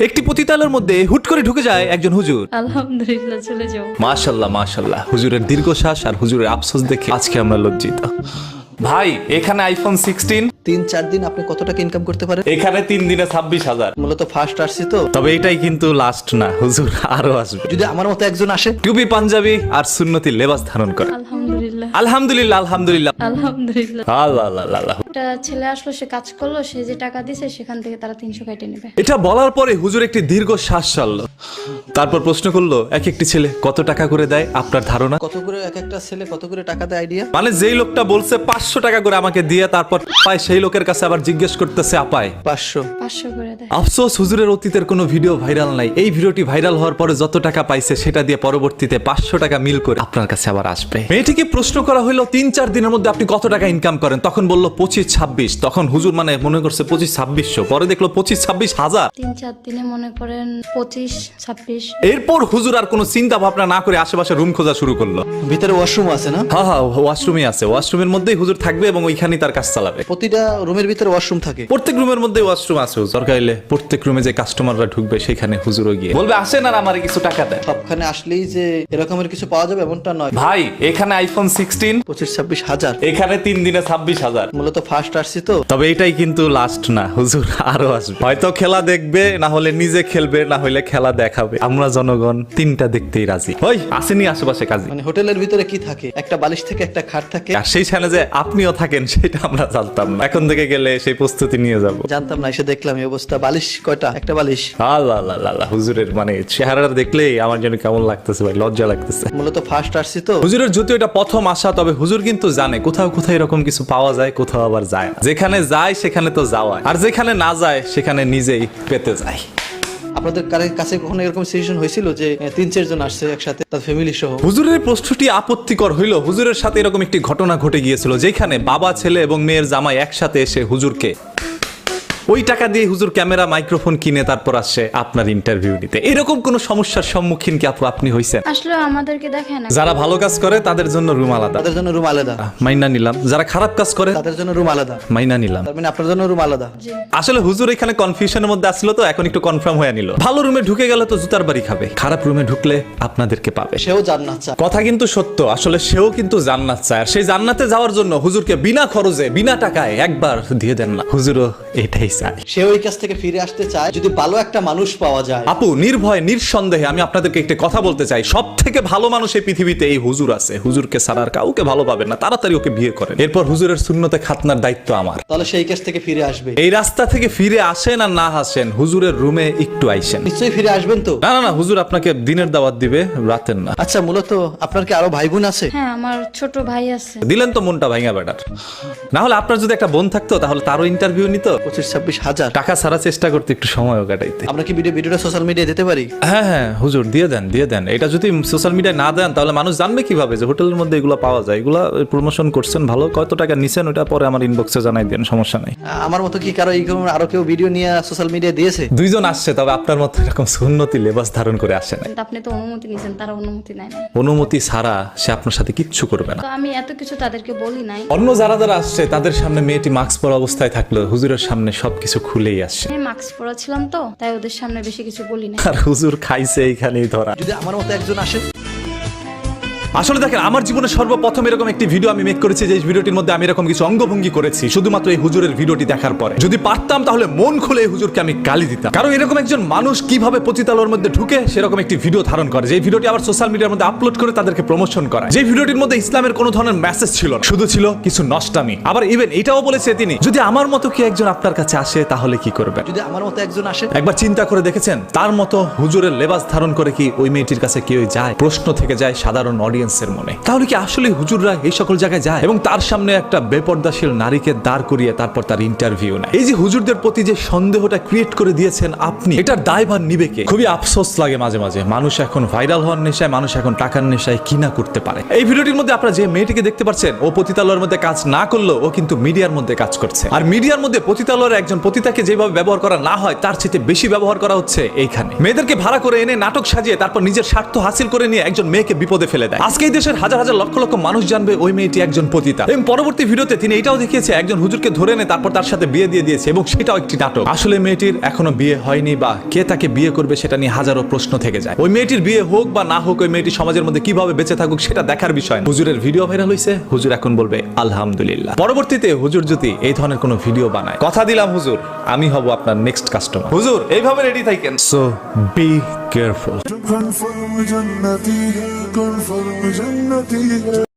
একটি পতিতালয়ের মধ্যে হুট করে ঢুকে যায় একজন হুজুর। আলহামদুলিল্লাহ, চলে যাও। মাশাআল্লাহ মাশাআল্লাহ, হুজুরের দীর্ঘশ্বাস আর হুজুরের আফসোস দেখে আজকে আমরা লজ্জিত। ভাই এখানে আইফোন 16, 3-4 দিন আপনি কত টাকা ইনকাম করতে পারেন? এখানে 3 দিনে 26,000। মূলত ফার্স্ট আসছি তো। তবে এটাই কিন্তু লাস্ট না, হুজুর আরো আসবে। যদি আমার মতো একজন আসে, টুপি পাঞ্জাবি আর সুন্নতি লেবাস ধারণ করে। আলহামদুলিল্লাহ, আলহামদুলিল্লাহ আলহামদুলিল্লাহ আলহামদুলিল্লাহ। আল্লাহ আল্লাহ আল্লাহ। একটা ছেলে আসলো, সে কাজ করলো, সে যে টাকা দিছে সেখান থেকে তারা 300 কেটে নেবে। এটা বলার পরে হুজুর একটি দীর্ঘ শ্বাস ছাড়লো, তারপর প্রশ্ন করলো, এক একটি ছেলে কত টাকা করে দেয় আপনার ধারণা? কত করে এক একটা ছেলে কত করে টাকা দেয় আইডিয়া? মানে যেই লোকটা বলছে 500 টাকা করে আমাকে দিয়ে তারপর পায়, সেই লোকের কাছে আবার জিজ্ঞেস করতেছে আপায় 500 করে দেয়। আফসোস হুজুরের অতীতের কোনো ভিডিও ভাইরাল নাই। এই ভিডিওটি ভাইরাল হওয়ার পরে যত টাকা পাইছে সেটা দিয়ে পরবর্তীতে 500 টাকা মিল করে আপনার কাছে আবার আসবে। মেয়েটিকে প্রশ্ন করা হলো 3-4 দিনের মধ্যে আপনি কত টাকা ইনকাম করেন? তখন বলল 25-26। তখন হুজুর মানে মনে করছে 25-2600, পরে দেখলো 25-26 হাজার। 3-4 দিনে মনে করেন 25-26। এরপর হুজুর আর কোনো চিন্তা ভাবনা না করে আশেপাশে রুম খোঁজা শুরু করলো। ভিতরে ওয়াশরুম আছে না? হ্যাঁ হ্যাঁ, ওয়াশরুমই আছে, ওয়াশরুমের মধ্যেই হুজুর থাকবে এবং ওইখানেই তার কাজ চালাবে। প্রতিটা রুমের ভিতরে ওয়াশরুম থাকে। প্রত্যেক রুমের মধ্যে ওয়াশরুম আছে। দরকার হলে প্রত্যেক রুমে যে কাস্টমাররা ঢুকবে সেখানে হুজুরও গিয়ে বলবে আসেন আর আমারে কিছু টাকা দেন। সবখানে আসলেই যে এরকমের কিছু পাওয়া যাবে এমনটা নয় ভাই এখানে আইফোন 16, 25-26 হাজার। এখানে 3 দিনে 26,000। মূলত ফার্স্ট আসছি তো। তবে এটাই কিন্তু লাস্ট না, হুজুর আরো আসবে। হয়তো খেলা দেখবে, না হলে নিজে খেলবে, না হলে খেলা দেখাবে। আমরা জনগণ তিনটা দেখতেই রাজি। ওই আসেনি আশেপাশে কাজী। মানে হোটেলের ভিতরে কি থাকে? একটা বালিশ থেকে একটা খাট থাকে। আর সেইখানে যে আপনিও থাকেন সেটা আমরা জানতাম না। এখন থেকে গেলে সেই প্রস্তুতি নিয়ে যাব। জানতাম না, এসে দেখলাম এই অবস্থা। বালিশ কয়টা? একটা বালিশ। আল্লাহ আল্লাহ আল্লাহ, হুজুরের মানে চেহারাটা দেখলেই আমার যেন কেমন লাগতেছে ভাই, লজ্জা লাগতেছে। মূলত ফার্স্ট আসছি তো। হুজুরের যদিও এটা প্রথম আসা, তবে হুজুর কিন্তু জানে কোথাও কোথাও এরকম কিছু পাওয়া যায়, কোথাও আবার যায় না। যেখানে যায় সেখানে তো যাওয়া, আর যেখানে না যায় সেখানে নিজেই পেতে যায়। আপনাদের কাছে কখনো এরকম সিচুয়েশন হয়েছিল যে 3-4 জন আসছে একসাথে, তার ফ্যামিলি সহ? হুজুরের প্রশ্নটি আপত্তিকর হইল। হুজুরের সাথে এরকম একটি ঘটনা ঘটে গিয়েছিল, যেখানে বাবা, ছেলে এবং মেয়ের জামাই একসাথে এসে হুজুরকে ওই টাকা দিয়ে হুজুর ক্যামেরা মাইক্রোফোন কিনে তারপর আসছে আপনার ইন্টারভিউ নিতে। এরকম কোন সমস্যার সম্মুখীন কি আপনি হইছেন? আসলে আমাদেরকে দেখে না। যারা ভালো কাজ করে তাদের জন্য রুম আলাদা, তাদের জন্য রুম আলাদা, মাইনা নিলাম। যারা খারাপ কাজ করে তাদের জন্য রুম আলাদা, মাইনা নিলাম। তার মানে আপনার জন্য রুম আলাদা। আসলে হুজুর এখানে কনফিউশনের মধ্যে আসলো, তো এখন একটু কনফার্ম হয়ে নিল। ভালো রুমে ঢুকে গেলে তো জুতার বাড়ি খাবে, খারাপ রুমে ঢুকলে আপনাদেরকে পাবে। সেও জান্নাত চায়। কথা কিন্তু সত্য, আসলে সেও কিন্তু জান্নাত চায়। আর সেই জান্নাতে যাওয়ার জন্য হুজুরকে বিনা খরচে বিনা টাকায় একবার দিয়ে দেন না, হুজুরও এটাই চায়। সেও এই কাছ থেকে ফিরে আসতে চায় যদি ভালো একটা মানুষ পাওয়া যায়। আপু নির্ভয় নিঃসন্দেহে আমি আপনাদেরকে একটা কথা বলতে চাই, সব থেকে ভালো মানুষ এই পৃথিবীতে এই হুজুর আছে। হুজুরকে ছাড়া আর কাউকে ভালো পাবেন না, তাড়াতাড়ি ওকে বিয়ে করেন। এরপর হুজুরের সুন্নতে খাতনার দায়িত্ব আমার। তাহলে সেই কাছ থেকে ফিরে আসবে। এই রাস্তা থেকে ফিরে আসেন আর না আসেন, হুজুরের রুমে একটু আইসেন। নিশ্চয়ই ফিরে আসবেন তো? না না না, হুজুর আপনাকে দিনের দাওয়াত দিবে, রাতের না। আচ্ছা, মূলত আপনার কি আরো ভাই বোন আছে? হ্যাঁ, আমার ছোট ভাই আছে। দিলেন তো মনটা ভাঙা বেটার। না হলে আপনার যদি একটা বোন থাকতো তাহলে তারও ইন্টারভিউ নিত। 25-26 হাজার টাকা ছাড়া চেষ্টা করতে একটু সময়ও কাটাইতে। আমরা কি ভিডিওটা সোশ্যাল মিডিয়ায় দিতে পারি? হ্যাঁ হ্যাঁ হুজুর দিয়ে দেন দিয়ে দেন। এটা যদি সোশ্যাল মিডিয়ায় না দেন তাহলে মানুষ জানবে কিভাবে যে হোটেলের মধ্যে এগুলো পাওয়া যায়? এগুলো প্রমোশন করছেন ভালো, কত টাকা নিছেন ওটা পরে আমার ইনবক্সে জানাই দেন, সমস্যা নাই। আমার মতো কি কারো আরো কেউ ভিডিও নিয়ে সোশ্যাল মিডিয়ায় দিয়েছে? 2 জন আসছে, তবে আপনার মতো এরকম সুন্নতি লেবাস ধারণ করে আসে না। কিন্তু আপনি তো অনুমতি নিয়েছেন, তারা অনুমতি নেয় না। অনুমতি ছাড়া সে আপনার সাথে কিচ্ছু করবে না। তো আমি এত কিছু তাদেরকে বলি নাই। অন্য যারা যারা আসছে তাদের সামনে মেয়েটি মাস্ক পরা অবস্থায় থাকলো, হুজুরের সামনে সবকিছু খুলেই আসছে। আমি মাস্ক পরা ছিলাম তো, তাই ওদের সামনে বেশি কিছু বলি না। আর হুজুর খাইছে এইখানেই ধরা। যদি আমার মতো একজন আসে। আসলে দেখেন, আমার জীবনে সর্বপ্রথম এরকম একটি ভিডিও আমি মেক করেছি, যে ভিডিওটির মধ্যে আমি এরকম কিছু অঙ্গভঙ্গি করেছি শুধুমাত্র এই হুজুরের ভিডিওটি দেখার পরে। যদি পারতাম তাহলে মন খুলে এই হুজুরকে আমি গালি দিতাম, কারণ এরকম একজন মানুষ কিভাবে পতিতালয়ের মধ্যে ঢুকে সেরকম একটি ভিডিও ধারণ করে, যে ভিডিওটি আবার সোশ্যাল মিডিয়ার মধ্যে আপলোড করে তাদেরকে প্রমোশন করা। যে ভিডিওটির মধ্যে ইসলামের কোনো ধরনের মেসেজ ছিল না, শুধু ছিল কিছু নষ্টামি। আবার ইভেন এটাও বলেছে তিনি, যদি আমার মতো কি একজন আপনার কাছে আসে তাহলে কি করবেন? যদি আমার মতো একজন আসে। একবার চিন্তা করে দেখেছেন, তার মতো হুজুরের লেবাস ধারণ করে কি ওই মেয়েটির কাছে কেউ যায়? প্রশ্ন থেকে যায় সাধারণ অডিয়েন্সের মনে, তাহলে কি আসলে হুজুররা এই সকল জায়গায় যায় এবং তার সামনে একটা বেপর্দাশীল নারীকে দাঁড় করিয়ে তারপর তার ইন্টারভিউ নেয়? এই যে হুজুরদের প্রতি যে সন্দেহটা ক্রিয়েট করে দিয়েছেন আপনি, এটার দায়ভার নিবে কে? খুবই আফসোস লাগে মাঝে মাঝে। মানুষ এখন ভাইরাল হওয়ার নেশায়, মানুষ এখন টাকার নেশায় কিনা করতে পারে। এই ভিডিওটির মধ্যে আপনারা যে মেয়েটিকে দেখতে পাচ্ছেন, ও পতিতালয়ের মধ্যে কাজ না করলেও ও কিন্তু মিডিয়ার মধ্যে কাজ করছে। আর মিডিয়ার মধ্যে পতিতালয়ের একজন পতিতাকে যেভাবে ব্যবহার করা না হয় তার চেয়ে বেশি ব্যবহার করা হচ্ছে এইখানে। মেয়েদেরকে ভাড়া করে এনে নাটক সাজিয়ে তারপর নিজের স্বার্থ হাসিল করে নিয়ে একজন মেয়েকে বিপদে ফেলে দেয়। আজকে এই দেশের হাজার হাজার লক্ষ লক্ষ মানুষ জানবে ওই মেয়েটি একজন পতিতা। এবং পরবর্তী ভিডিওতে তিনি এটাও দেখিয়েছে একজন হুজুরকে ধরে এনে তারপর তার সাথে বিয়ে দিয়ে দিয়েছে, এবং সেটাও একটি নাটক। আসলে মেয়েটির এখনো বিয়ে হয়নি বা কে তাকে বিয়ে করবে সেটা নিয়ে হাজারো প্রশ্ন থেকে যায়। ওই মেয়েটির বিয়ে হোক বা না হোক, ওই মেয়েটি সমাজের মধ্যে কিভাবে বেঁচে থাকুক সেটা দেখার বিষয় না। হুজুরের ভিডিও ভাইরাল হয়েছে, হুজুর এখন বলবে আলহামদুলিল্লাহ। পরবর্তীতে হুজুর যদি এই ধরনের কোনো ভিডিও বানায়, কথা দিলাম হুজুর আমি হব আপনার নেক্সট কাস্টমার। হুজুর এইভাবে রেডি থাকেন। So be careful. confirm jannati hai, confirm jannati hai।